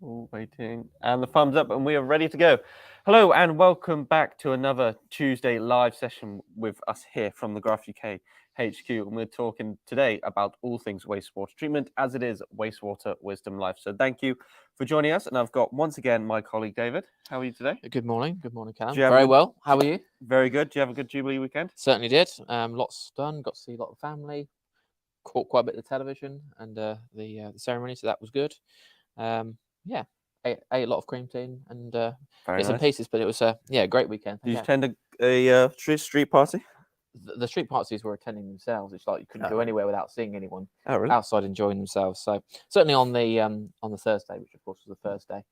All waiting. And the thumbs up, and we are ready to go. Hello, and welcome back to another Tuesday live session with us here from the GRAF UK HQ. And we're talking today about all things wastewater treatment, as it is Wastewater Wisdom Life. So thank you for joining us. And I've got once again my colleague David. How are you today? Good morning. Good morning, Callum. Very well. How are you? Very good. Do you have a good Jubilee weekend? Certainly did. Lots done. Got to see a lot of family. Caught quite a bit of television and the ceremony, so that was good. Yeah, ate a lot of cream tea and bits and pieces, but it was a great weekend. Did you attend a street party? The street parties were attending themselves. It's like you couldn't go anywhere without seeing anyone outside enjoying themselves. So certainly on the Thursday, which of course was the Thursday,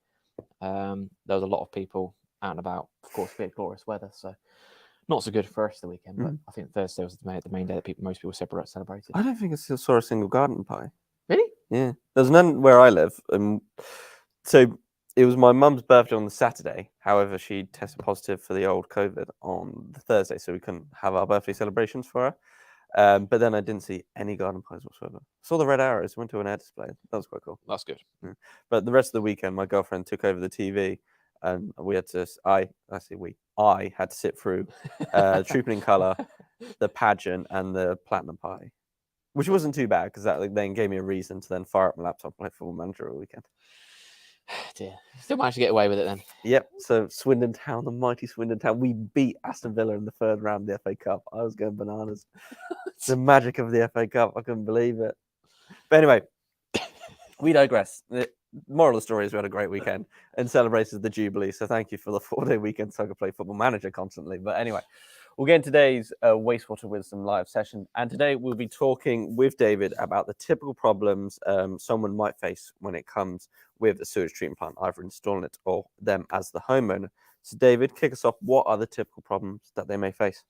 there was a lot of people out and about. Of course, we had glorious weather, so not so good for the rest of the weekend. But I think Thursday was the main day that most people celebrated. I don't think I still saw a single garden pie. Really? Yeah, there's none where I live. So it was my mum's birthday on the Saturday. However, she tested positive for the old COVID on the Thursday, so we couldn't have our birthday celebrations for her. But then I didn't see any garden pies whatsoever. Saw the red arrows, went to an air display. That was quite cool. That's good. Yeah. But the rest of the weekend, my girlfriend took over the TV, and we had to. I had to sit through Trooping in Colour, the pageant, and the Platinum Pie, which wasn't too bad because that then gave me a reason to then fire up my laptop and play Football Manager all weekend. Dear. Still managed to get away with it then. Yep. So Swindon Town, the mighty Swindon Town, we beat Aston Villa in the third round of the FA Cup. I was going bananas. The magic of the FA Cup. I couldn't believe it. But anyway, we digress. The moral of the story is we had a great weekend and celebrated the Jubilee. So thank you for the 4-day weekend so I could play Football Manager constantly. But anyway, we'll get in today's Wastewater Wisdom live session. And today we'll be talking with David about the typical problems someone might face when it comes with a sewage treatment plant, either installing it or them as the homeowner. So David, kick us off. What are the typical problems that they may face?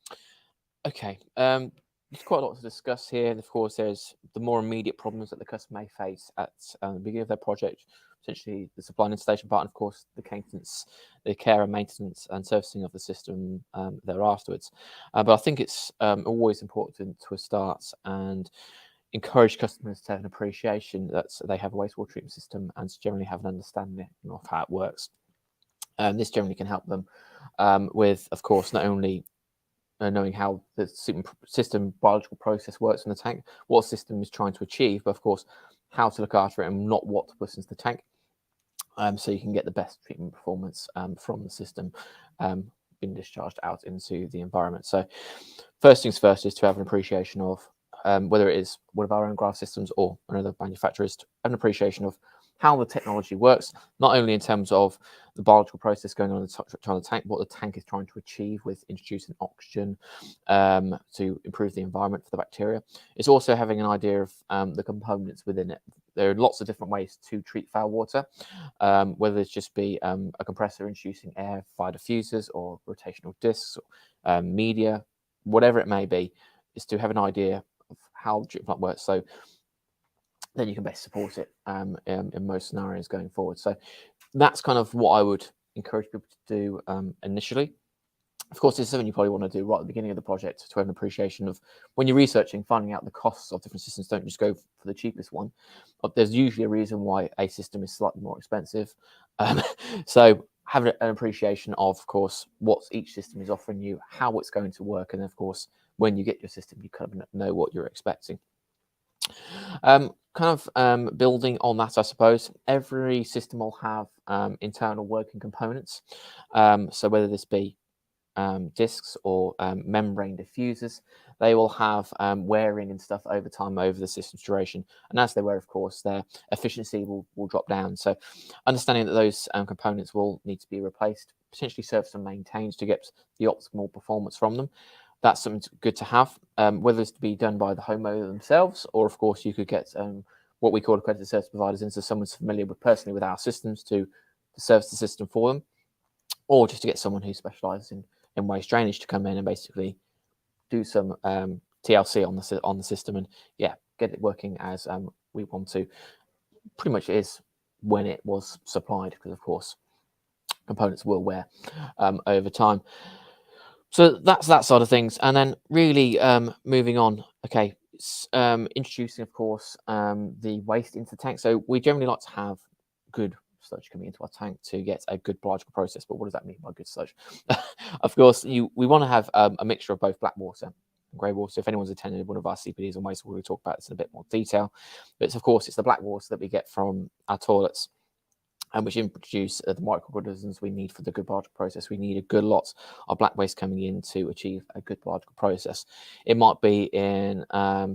Okay. There's quite a lot to discuss here. And of course, there's the more immediate problems that the customer may face at the beginning of their project, essentially the supply and installation part, and of course, the care and maintenance and servicing of the system there afterwards. But I think it's always important to start and encourage customers to have an appreciation that they have a wastewater treatment system and to generally have an understanding of how it works. This generally can help them with, of course, not only knowing how the system biological process works in the tank, what system is trying to achieve, but of course, how to look after it and not what to put into the tank, so you can get the best treatment performance from the system being discharged out into the environment. So first things first is to have an appreciation of whether it is one of our own GRAF systems or another manufacturer's, to have an appreciation of how the technology works, not only in terms of the biological process going on in the tank, what the tank is trying to achieve with introducing oxygen to improve the environment for the bacteria. It's also having an idea of the components within it. There are lots of different ways to treat foul water, whether it's just be a compressor introducing air via diffusers or rotational discs, or, media, whatever it may be, is to have an idea of how the treatment plant works. So then you can best support it in most scenarios going forward. So that's kind of what I would encourage people to do initially. Of course, this is something you probably want to do right at the beginning of the project to have an appreciation of when you're researching, finding out the costs of different systems. Don't just go for the cheapest one. But there's usually a reason why a system is slightly more expensive. So have an appreciation of course, what each system is offering you, how it's going to work. And of course, when you get your system, you kind of know what you're expecting. Building on that, I suppose, every system will have internal working components. So whether this be discs or membrane diffusers, they will have wearing and stuff over time over the system's duration. And as they wear, of course, their efficiency will drop down. So understanding that those components will need to be replaced, potentially serviced and maintained to get the optimal performance from them. That's something good to have, whether it's to be done by the homeowner themselves, or of course you could get what we call accredited service providers in, so someone's familiar personally with our systems to service the system for them, or just to get someone who specialises in waste drainage to come in and basically do some TLC on the system and get it working as we want to. Pretty much is when it was supplied, because of course components will wear over time. So that's that side of things. And then really moving on, okay, introducing, of course, the waste into the tank. So we generally like to have good sludge coming into our tank to get a good biological process. But what does that mean by good sludge? Of course, we want to have a mixture of both black water and grey water. If anyone's attended one of our CPDs on wastewater, we'll talk about this in a bit more detail. But it's, of course, it's the black water that we get from our toilets, and which introduce the microorganisms we need for the good biological process. We need a good lot of black waste coming in to achieve a good biological process. It might be in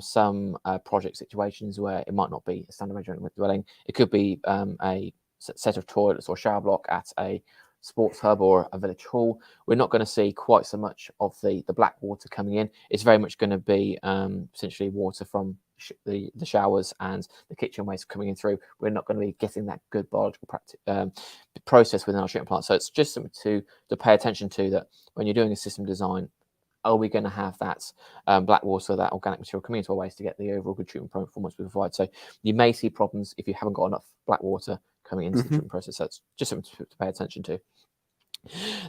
some project situations where it might not be a standard measurement dwelling. It could be a set of toilets or shower block at a sports hub or a village hall. We're not going to see quite so much of the black water coming in. It's very much going to be essentially water from the showers and the kitchen waste coming in through. We're not going to be getting that good biological process within our treatment plant. So it's just something to pay attention to, that when you're doing a system design, are we going to have that black water, that organic material coming into our waste to get the overall good treatment performance we provide? So you may see problems if you haven't got enough black water coming into the treatment process. That's just something to pay attention to.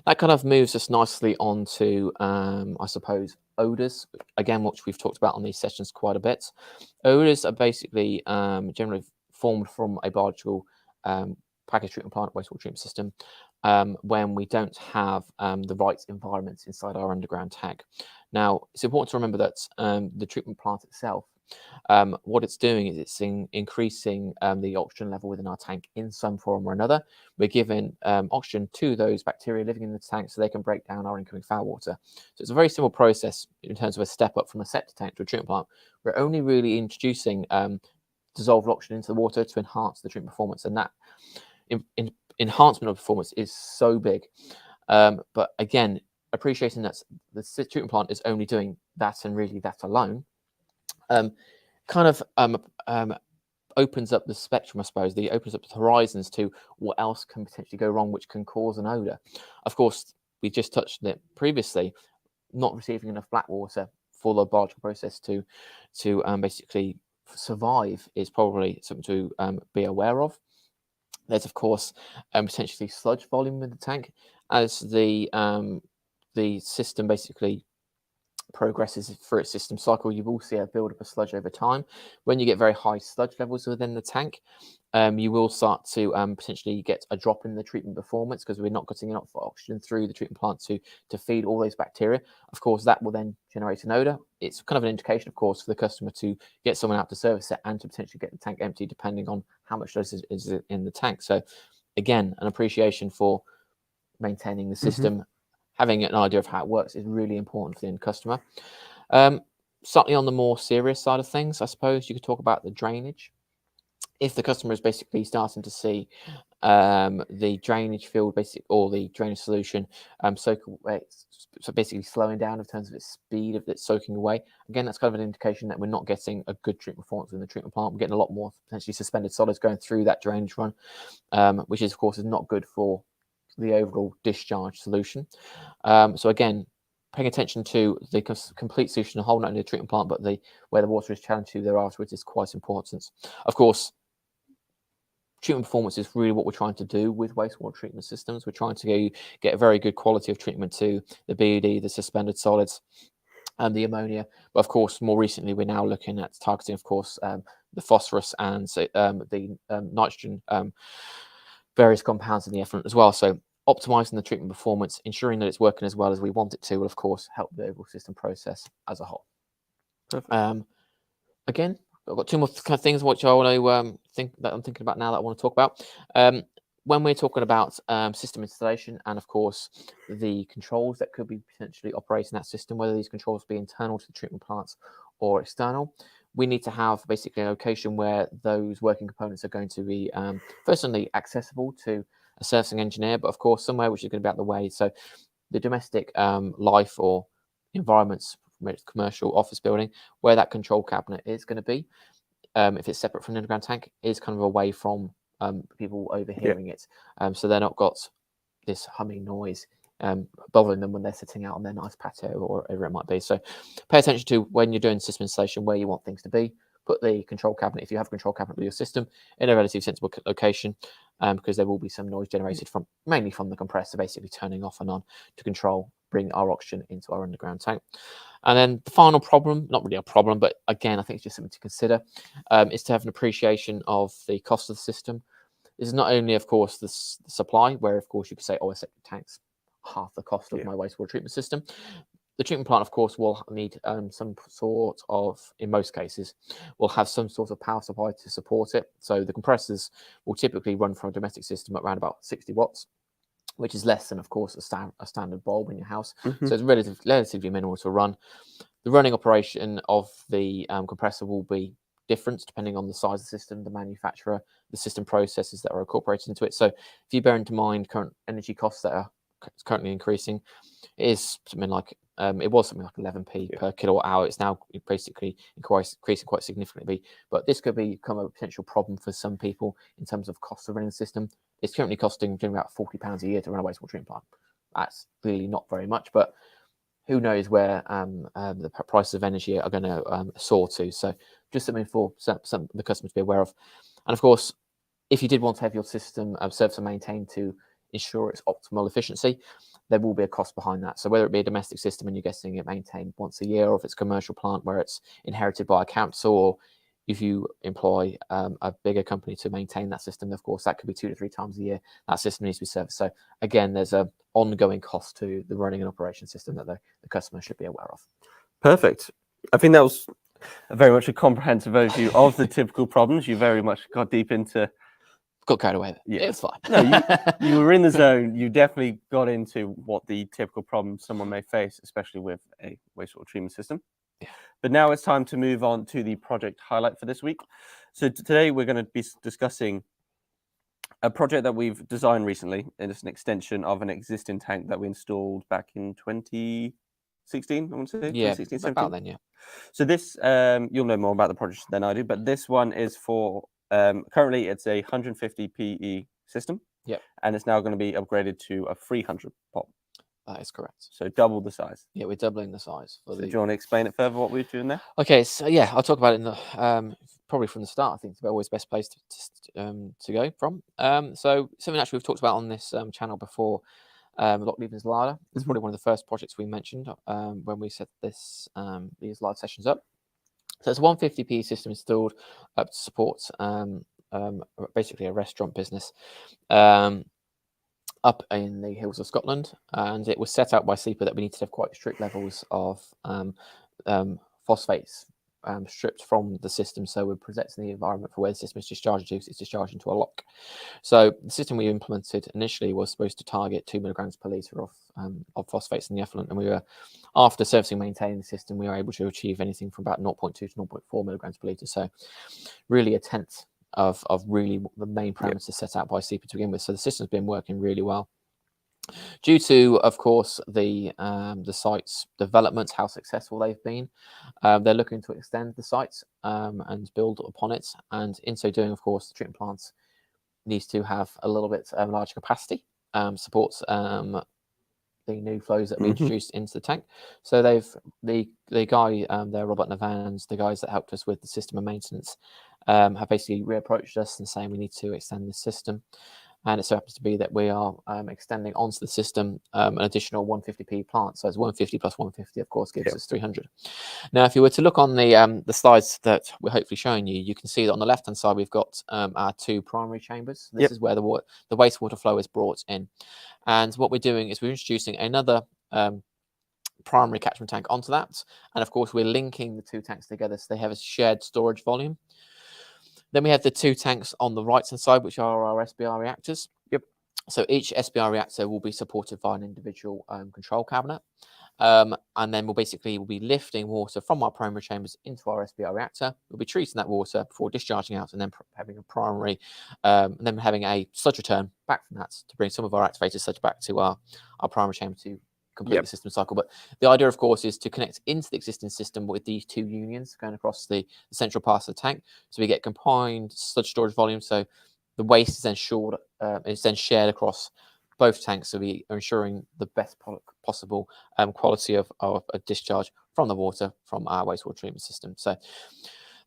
That kind of moves us nicely on to, I suppose, odors, again, which we've talked about on these sessions quite a bit. Odors are basically generally formed from a biological package treatment plant, wastewater treatment system, when we don't have the right environments inside our underground tank. Now, it's important to remember that the treatment plant itself, what it's doing is it's increasing the oxygen level within our tank in some form or another. We're giving oxygen to those bacteria living in the tank so they can break down our incoming foul water. So it's a very simple process in terms of a step up from a septic tank to a treatment plant. We're only really introducing dissolved oxygen into the water to enhance the treatment performance, and that enhancement of performance is so big. But again, appreciating that the treatment plant is only doing that and really that alone, kind of opens up the spectrum, I suppose. It opens up the horizons to what else can potentially go wrong, which can cause an odor. Of course, we just touched on it previously. Not receiving enough black water for the biological process to basically survive is probably something to be aware of. There's, of course, potentially sludge volume in the tank as the system basically progresses through its system cycle. You will see a build-up of sludge over time. When you get very high sludge levels within the tank, you will start to potentially get a drop in the treatment performance because we're not getting enough oxygen through the treatment plant to feed all those bacteria. Of course, that will then generate an odor. It's kind of an indication, of course, for the customer to get someone out to service it and to potentially get the tank empty, depending on how much dose is in the tank. So, again, an appreciation for maintaining the system. Having an idea of how it works is really important for the end customer. Slightly on the more serious side of things, I suppose you could talk about the drainage. If the customer is basically starting to see the drainage field, or the drainage solution soak away, so basically slowing down in terms of its speed of it soaking away, again, that's kind of an indication that we're not getting a good treatment performance in the treatment plant. We're getting a lot more potentially suspended solids going through that drainage run, which is, of course, is not good for the overall discharge solution. So again, paying attention to the complete solution, the whole, not only the treatment plant, but where the water is challenged to there afterwards is quite important. Of course, treatment performance is really what we're trying to do with wastewater treatment systems. We're trying to get a very good quality of treatment to the BUD, the suspended solids, and the ammonia. But of course, more recently, we're now looking at targeting, of course, the phosphorus and the nitrogen, various compounds in the effluent as well. So optimizing the treatment performance, ensuring that it's working as well as we want it to, will of course help the overall system process as a whole. Again, I've got two more kind of things which I want to I'm thinking about now that I want to talk about. When we're talking about system installation and, of course, the controls that could be potentially operating that system, whether these controls be internal to the treatment plants or external, we need to have basically a location where those working components are going to be firstly accessible to a servicing engineer, but of course somewhere which is going to be out of the way. So the domestic life or environments, commercial office building, where that control cabinet is going to be, if it's separate from the underground tank, is kind of away from people overhearing it. So they're not got this humming noise bothering them when they're sitting out on their nice patio or whatever it might be. So pay attention to when you're doing system installation where you want things to be. Put the control cabinet, if you have a control cabinet with your system, in a relatively sensible location, because there will be some noise generated mainly from the compressor, basically turning off and on to control, bring our oxygen into our underground tank. And then the final problem, not really a problem, but again, I think it's just something to consider, is to have an appreciation of the cost of the system. This is not only, of course, the supply, where, of course, you could say, oh, a septic tank's half the cost of my wastewater treatment system. The treatment plant, of course, will need some sort of, in most cases, will have some sort of power supply to support it. So the compressors will typically run from a domestic system at around about 60 watts, which is less than, of course, a standard bulb in your house. So it's relatively minimal to run. The running operation of the compressor will be different depending on the size of the system, the manufacturer, the system processes that are incorporated into it. So if you bear into mind current energy costs that are currently increasing, it is something like it was something like 11p per kilowatt hour. It's now basically increasing quite significantly. But this could become a potential problem for some people in terms of cost of running the system. It's currently costing about £40 a year to run a wastewater treatment plant. That's really not very much, but who knows where the prices of energy are going to soar to. So just something for some of the customers to be aware of. And of course, if you did want to have your system serviced and maintained to ensure its optimal efficiency, there will be a cost behind that. So whether it be a domestic system and you're getting it maintained once a year, or if it's a commercial plant where it's inherited by a council, or if you employ a bigger company to maintain that system, of course, that could be 2 to 3 times a year. That system needs to be serviced. So again, there's an ongoing cost to the running and operation system that the customer should be aware of. Perfect. I think that was very much a comprehensive overview of the typical problems. You very much got deep into. Got carried away. Yeah, it's fine. No, you were in the zone. You definitely got into what the typical problems someone may face, especially with a wastewater treatment system. Yeah. But now it's time to move on to the project highlight for this week. So today we're going to be discussing a project that we've designed recently, and it's an extension of an existing tank that we installed back in 2016, I want to say. Yeah, 2016, about then, yeah. So this, you'll know more about the project than I do, but this one is for, currently it's a 150 PE system. Yep. And it's now going to be upgraded to a 300 pop. That is correct. So double the size. Yeah, we're doubling the size. So do you want to explain it further, what we're doing there? Okay, so yeah, I'll talk about it in the probably from the start. I think it's always the best place to go from. So something actually we've talked about on this channel before, Lock Leavens Larder. It's probably one of the first projects we mentioned when we set these live sessions up. So it's a 150p system installed up to support basically a restaurant business up in the hills of Scotland, and it was set out by SEPA that we need to have quite strict levels of phosphates stripped from the system, so we're protecting the environment for where the system is discharging to. It's discharging to a lock. So the system we implemented initially was supposed to target 2 milligrams per litre of phosphates in the effluent, and we were, after servicing and maintaining the system, we were able to achieve anything from about 0.2 to 0.4 milligrams per litre. So really a tenth of really the main parameters set out by SEPA to begin with. So the system's been working really well. Due to, of course, the site's development, how successful they've been, they're looking to extend the site and build upon it. And in so doing, of course, the treatment plant needs to have a little bit larger capacity, supports the new flows that we introduced into the tank. So the guy there, Robert Navans, the guys that helped us with the system and maintenance, have basically reapproached us and saying we need to extend the system. And it so happens to be that we are extending onto the system an additional 150p plant. So it's 150 plus 150, of course, gives us 300. Now, if you were to look on the slides that we're hopefully showing you, you can see that on the left-hand side, we've got our 2 primary chambers. This is where the wastewater flow is brought in. And what we're doing is we're introducing another primary catchment tank onto that. And of course, we're linking the 2 tanks together so they have a shared storage volume. Then we have the 2 tanks on the right-hand side, which are our SBR reactors. So each SBR reactor will be supported by an individual control cabinet. And then we'll be lifting water from our primary chambers into our SBR reactor. We'll be treating that water before discharging out, and then having a primary, and then having a sludge return back from that to bring some of our activated sludge back to our primary chamber to complete the system cycle. But the idea, of course, is to connect into the existing system with these 2 unions going across the central part of the tank, so we get combined sludge storage volume. So the waste is then shared across both tanks, so we are ensuring the best possible quality of a discharge from the water from our wastewater treatment system. So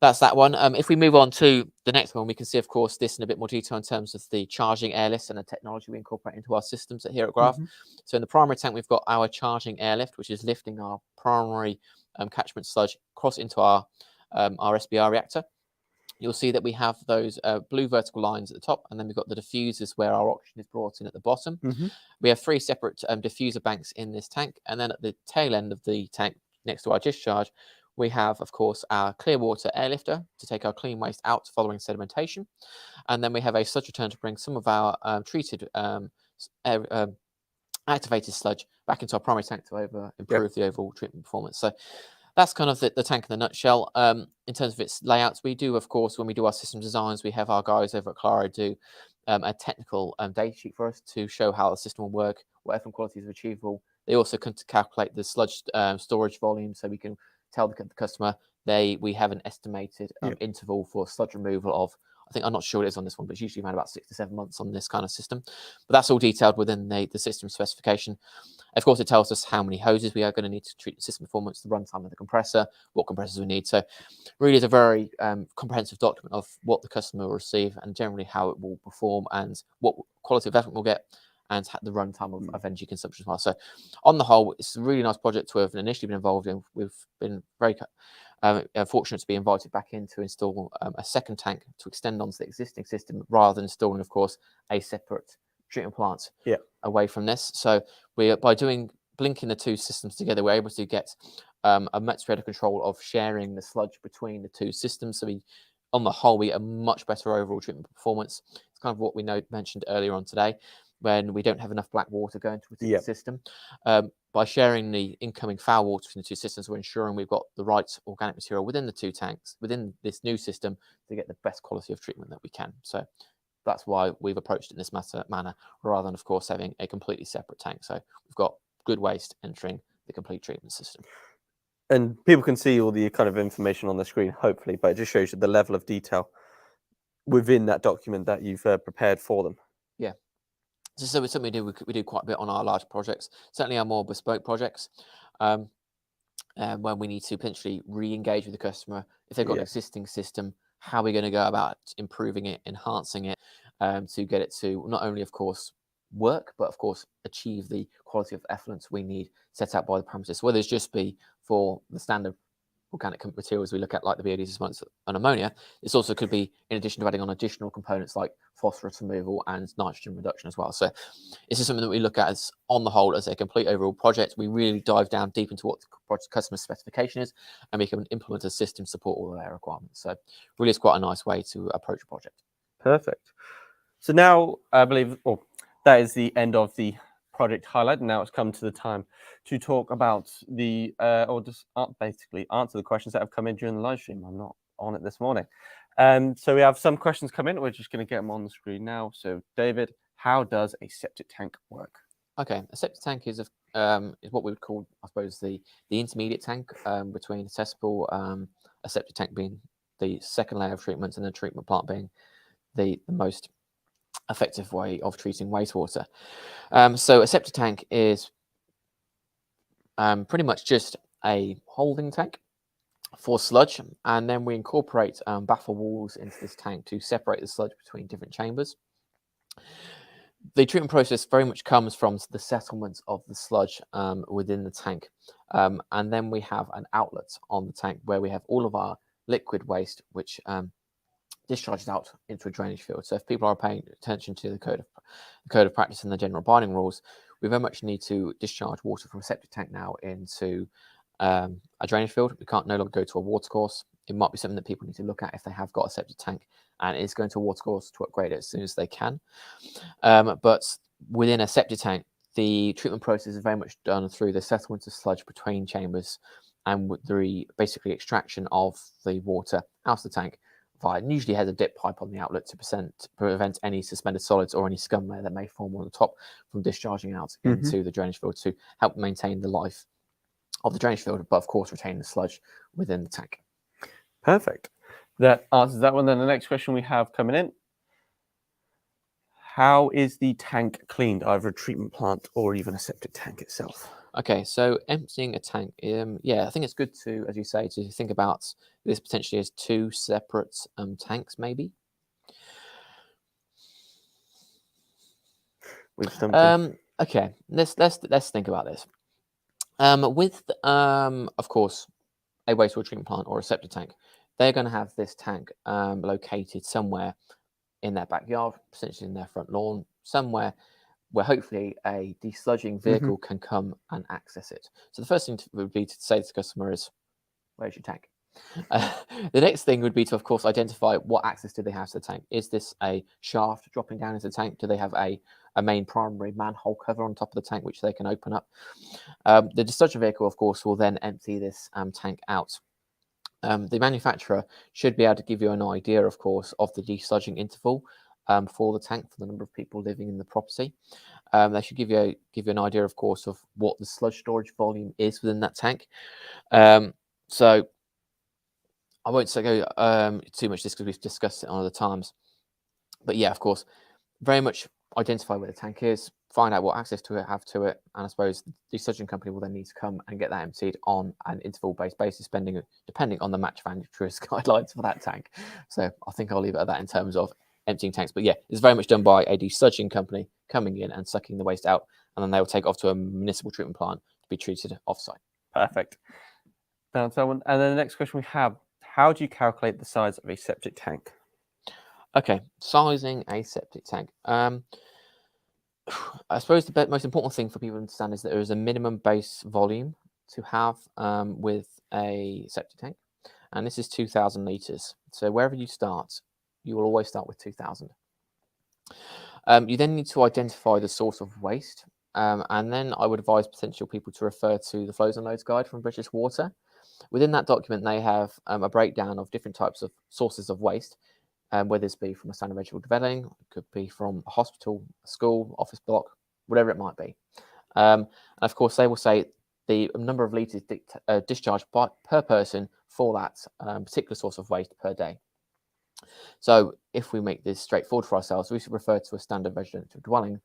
that's that one. If we move on to the next one, we can see, of course, this in a bit more detail in terms of the charging airlift and the technology we incorporate into our systems here at GRAF. So in the primary tank, we've got our charging airlift, which is lifting our primary catchment sludge across into our SBR reactor. you'll see that we have those blue vertical lines at the top, and then we've got the diffusers where our oxygen is brought in at the bottom. We have 3 separate diffuser banks in this tank, and then at the tail end of the tank, next to our discharge, we have, of course, our clear water airlifter to take our clean waste out following sedimentation, and then we have a sludge return to bring some of our treated activated sludge back into our primary tank to improve the overall treatment performance. So that's kind of the tank in a nutshell. In terms of its layouts, we do, of course, when we do our system designs, we have our guys over at Claro do a technical data sheet for us to show how the system will work, what effluent quality is achievable. They also can calculate the sludge storage volume, so we can tell the customer we have an estimated interval for sludge removal of, I think, I'm not sure it is on this one, but it's usually around about 6 to 7 months on this kind of system. But that's all detailed within the system specification. Of course, it tells us how many hoses we are going to need to treat the system performance, the runtime of the compressor, what compressors we need. So really it's a very comprehensive document of what the customer will receive and generally how it will perform and what quality of effluent we'll get and the runtime of energy consumption as well. So on the whole, it's a really nice project to have initially been involved in. We've been very fortunate to be invited back in to install a second tank to extend onto the existing system rather than installing, of course, a separate treatment plant away from this. So by blinking the 2 systems together, we're able to get a much better control of sharing the sludge between the 2 systems. So on the whole, we get a much better overall treatment performance. It's kind of what we mentioned earlier on today, when we don't have enough black water going to the system. By sharing the incoming foul water between the 2 systems, we're ensuring we've got the right organic material within the 2 tanks, within this new system, to get the best quality of treatment that we can. So that's why we've approached it in this manner, rather than, of course, having a completely separate tank. So we've got good waste entering the complete treatment system. And people can see all the kind of information on the screen, hopefully, but it just shows you the level of detail within that document that you've prepared for them. Yeah. So it's something we do quite a bit on our large projects, certainly our more bespoke projects, when we need to potentially re-engage with the customer. If they've got an existing system, how are we going to go about improving it, enhancing it, to get it to not only, of course, work, but of course achieve the quality of effluents we need set out by the parameters, whether it's just be for the standard organic materials we look at, like the BODs and ammonia. This also could be in addition to adding on additional components like phosphorus removal and nitrogen reduction as well. So this is something that we look at as, on the whole, as a complete overall project. We really dive down deep into what the customer specification is, and we can implement a system to support all of their requirements. So really it's quite a nice way to approach a project. Perfect. So now I believe that is the end of the project highlight, and now it's come to the time to talk about or just basically answer the questions that have come in during the live stream. I'm not on it this morning. So we have some questions come in. We're just going to get them on the screen now. So David, how does a septic tank work? Okay, a septic tank is what we would call, I suppose, the intermediate tank between accessible, a septic tank being the second layer of treatment, and the treatment plant being the most effective way of treating wastewater. So a septic tank is pretty much just a holding tank for sludge, and then we incorporate baffle walls into this tank to separate the sludge between different chambers. The treatment process very much comes from the settlement of the sludge within the tank, and then we have an outlet on the tank where we have all of our liquid waste, which discharges out into a drainage field. So if people are paying attention to the code of practice and the general binding rules, we very much need to discharge water from a septic tank now into a drainage field. We can't no longer go to a water course. It might be something that people need to look at if they have got a septic tank and is going to a water course to upgrade it as soon as they can. But within a septic tank, the treatment process is very much done through the settlement of sludge between chambers and with the basically extraction of the water out of the tank. Usually has a dip pipe on the outlet to prevent any suspended solids or any scum layer that may form on the top from discharging out into the drainage field, to help maintain the life of the drainage field, but of course retain the sludge within the tank. Perfect. That answers that one. Then the next question we have coming in: how is the tank cleaned, either a treatment plant or even a septic tank itself? Okay, so emptying a tank, I think it's good to, as you say, to think about this potentially as 2 separate tanks, maybe. Okay, let's think about this. With of course, a wastewater treatment plant or a septic tank, they're going to have this tank located somewhere in their backyard, potentially in their front lawn, somewhere where hopefully a desludging vehicle can come and access it. So the first thing would be to say to the customer is, where's your tank? The next thing would be to, of course, identify what access do they have to the tank. Is this a shaft dropping down into the tank? Do they have a main primary manhole cover on top of the tank which they can open up? The desludging vehicle, of course, will then empty this tank out. The manufacturer should be able to give you an idea, of course, of the desludging interval for the tank, for the number of people living in the property. They should give you an idea, of course, of what the sludge storage volume is within that tank. So I won't go too much this because we've discussed it on other times. But yeah, of course, very much identify where the tank is, find out what access to it have to it, and I suppose the desludging company will then need to come and get that emptied on an interval-based basis, depending on the manufacturer's guidelines for that tank. So I think I'll leave it at that in terms of emptying tanks. But yeah, it's very much done by a desludging company coming in and sucking the waste out, and then they will take off to a municipal treatment plant to be treated off-site. Perfect. And then the next question we have: how do you calculate the size of a septic tank? Okay, sizing a septic tank. I suppose the most important thing for people to understand is that there is a minimum base volume to have with a septic tank, and this is 2,000 litres. So wherever you start, you will always start with 2,000. You then need to identify the source of waste, and then I would advise potential people to refer to the Flows and Loads guide from British Water. Within that document, they have a breakdown of different types of sources of waste, whether this be from a standard vegetable dwelling, it could be from a hospital, a school, office block, whatever it might be. And of course, they will say the number of litres discharged per person for that particular source of waste per day. So if we make this straightforward for ourselves, we should refer to a standard residential dwelling.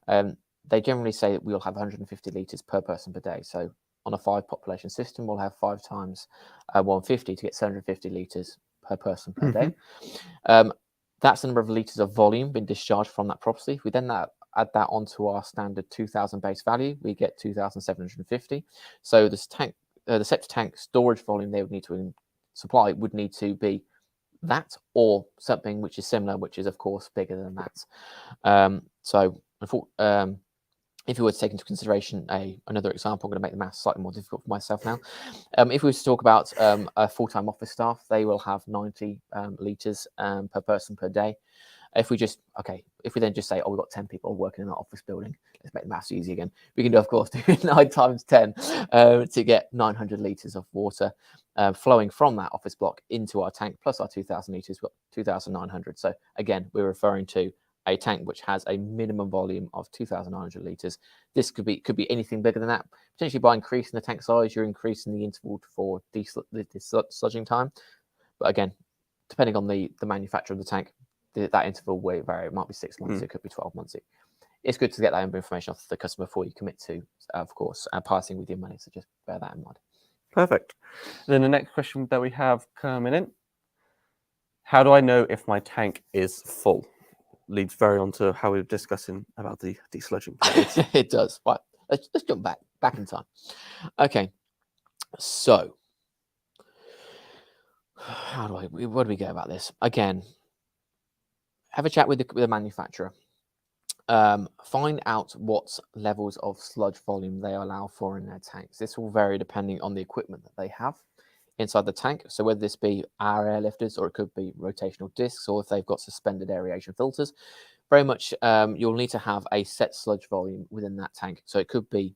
They generally say that we'll have 150 litres per person per day. So on a 5 population system, we'll have 5 times 150 to get 750 litres per person per day. That's the number of litres of volume being discharged from that property. We then add that onto our standard 2,000 base value, we get 2,750. So this tank, the septic tank storage volume they would need to supply would need to be that or something which is similar, which is of course bigger than that. If you were to take into consideration another example, I'm going to make the math slightly more difficult for myself now. If we were to talk about a full-time office staff, they will have 90 litres per person per day. If we then just say, oh, we've got 10 people working in that office building, let's make the maths easy again. We can do, of course, do 9 times 10 to get 900 litres of water flowing from that office block into our tank, plus our 2,000 litres, we've got 2,900. So again, we're referring to a tank which has a minimum volume of 2,900 litres. This could be anything bigger than that. Potentially by increasing the tank size, you're increasing the interval for desludging time. But again, depending on the manufacturer of the tank, that interval will vary. It might be 6 months, it could be 12 months. It's good to get that information off the customer before you commit to, of course, parting with your money. So just bear that in mind. Perfect. Then the next question that we have coming in: how do I know if my tank is full? Leads very on to how we were discussing about the desludging. It does. Right. Let's jump back in time. Okay. So, where do we go about this? Again, have a chat with the manufacturer. Find out what levels of sludge volume they allow for in their tanks. This will vary depending on the equipment that they have inside the tank. So whether this be our airlifters or it could be rotational discs, or if they've got suspended aeration filters, very much you'll need to have a set sludge volume within that tank. So it could be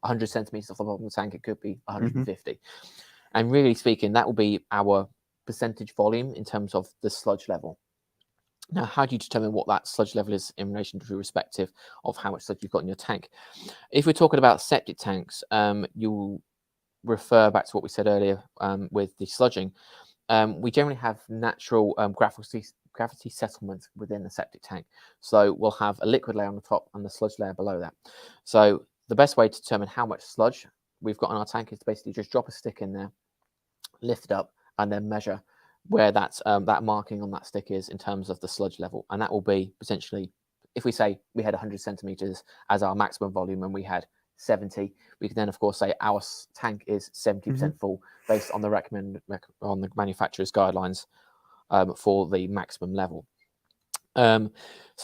100 centimeters off the bottom of the tank, it could be 150. And really speaking, that will be our percentage volume in terms of the sludge level. Now, how do you determine what that sludge level is in relation to respective of how much sludge you've got in your tank? If we're talking about septic tanks, you'll refer back to what we said earlier with the sludging. We generally have natural gravity settlement within the septic tank. So we'll have a liquid layer on the top and the sludge layer below that. So the best way to determine how much sludge we've got in our tank is to basically just drop a stick in there, lift it up, and then measure where that marking on that stick is in terms of the sludge level. And that will be potentially, if we say we had 100 centimeters as our maximum volume and we had 70, we can then of course say our tank is 70% full based on the manufacturer's guidelines for the maximum level. So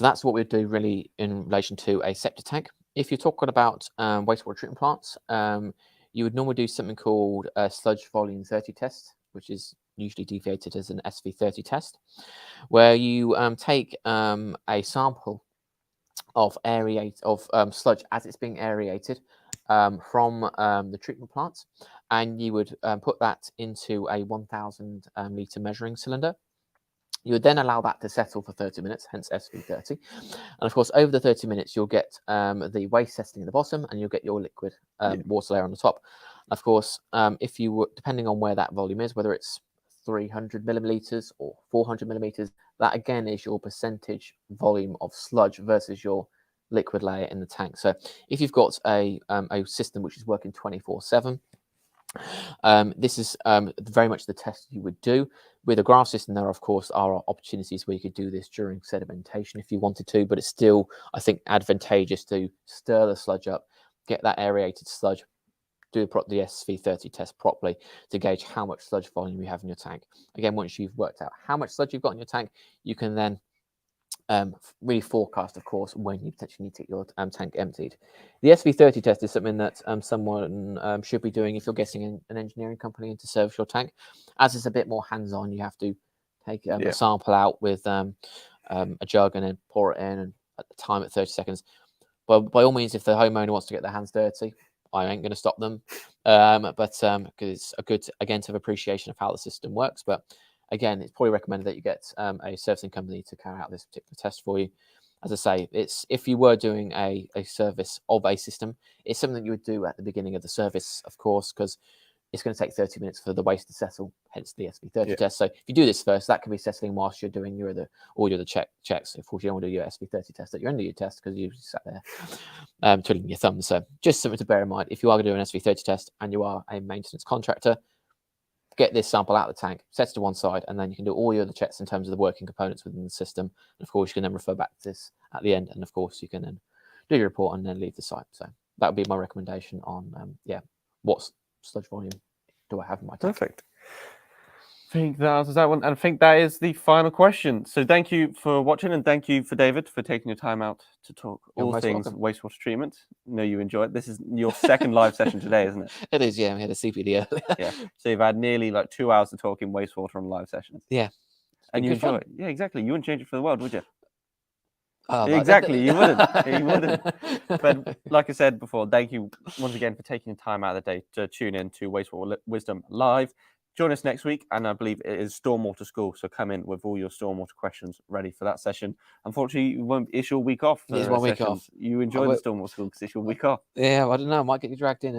that's what we do really in relation to a septic tank. If you're talking about wastewater treatment plants, you would normally do something called a sludge volume 30 test, which is usually deviated as an SV30 test, where you take a sample of sludge as it's being aerated from the treatment plant, and you would put that into a 1,000 litre measuring cylinder. You would then allow that to settle for 30 minutes, hence SV30. And of course, over the 30 minutes, you'll get the waste settling at the bottom, and you'll get your liquid water layer on the top. And of course, if you were, depending on where that volume is, whether it's 300 millilitres or 400 millimetres, that again is your percentage volume of sludge versus your liquid layer in the tank. So if you've got a system which is working 24/7, this is very much the test you would do. With a GRAF system, there, of course, are opportunities where you could do this during sedimentation if you wanted to, but it's still, I think, advantageous to stir the sludge up, get that aerated sludge, do the SV30 test properly to gauge how much sludge volume you have in your tank. Again, once you've worked out how much sludge you've got in your tank, you can then really forecast, of course, when you potentially need to get your tank emptied. The SV30 test is something that someone should be doing if you're getting an engineering company in to service your tank. As it's a bit more hands-on, you have to take a sample out with a jug and then pour it in, and at the time at 30 seconds. But by all means, if the homeowner wants to get their hands dirty, I ain't going to stop them. Because it's a good, again, to have appreciation of how the system works. But again, it's probably recommended that you get a servicing company to carry out this particular test for you. As I say, it's if you were doing a service of a system, it's something that you would do at the beginning of the service, of course, because it's going to take 30 minutes for the waste to settle, hence the SV30 test. So if you do this first, that can be settling whilst you're doing all your checks. Of course, you don't want to do your SV30 test at your end of your test because you sat there twiddling your thumbs. So just something to bear in mind. If you are going to do an SV30 test and you are a maintenance contractor, get this sample out of the tank, set it to one side, and then you can do all your other checks in terms of the working components within the system. And of course, you can then refer back to this at the end. And of course, you can then do your report and then leave the site. So that would be my recommendation on, what sludge volume do I have in my tank. Perfect. I think that answers that one. And I think that is the final question. So thank you for watching, and thank you for David for taking your time out to talk all things wastewater treatment. I know you enjoy it. This is your second live session today, isn't it? It is, yeah. We had a CPD earlier. Yeah. So you've had nearly like 2 hours of talking wastewater on live sessions. Yeah. And you enjoy it. Yeah, exactly. You wouldn't change it for the world, would you? Exactly, you wouldn't. You wouldn't. But like I said before, thank you once again for taking time out of the day to tune in to Wastewater Wisdom Live. Join us next week, and I believe it is Stormwater School, so come in with all your stormwater questions ready for that session. Unfortunately, it's your week off. It's 1 week off. You enjoy the Stormwater School because it's your week off. Yeah, I don't know. I might get you dragged in.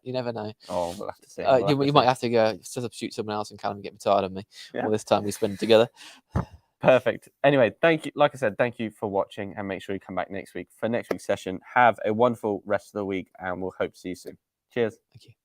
You never know. Oh, we'll have to see. You might have to go substitute someone else and Callum get tired of me all this time we spend together. Perfect. Anyway, thank you. Like I said, thank you for watching, and make sure you come back next week for next week's session. Have a wonderful rest of the week, and we'll hope to see you soon. Cheers. Thank you.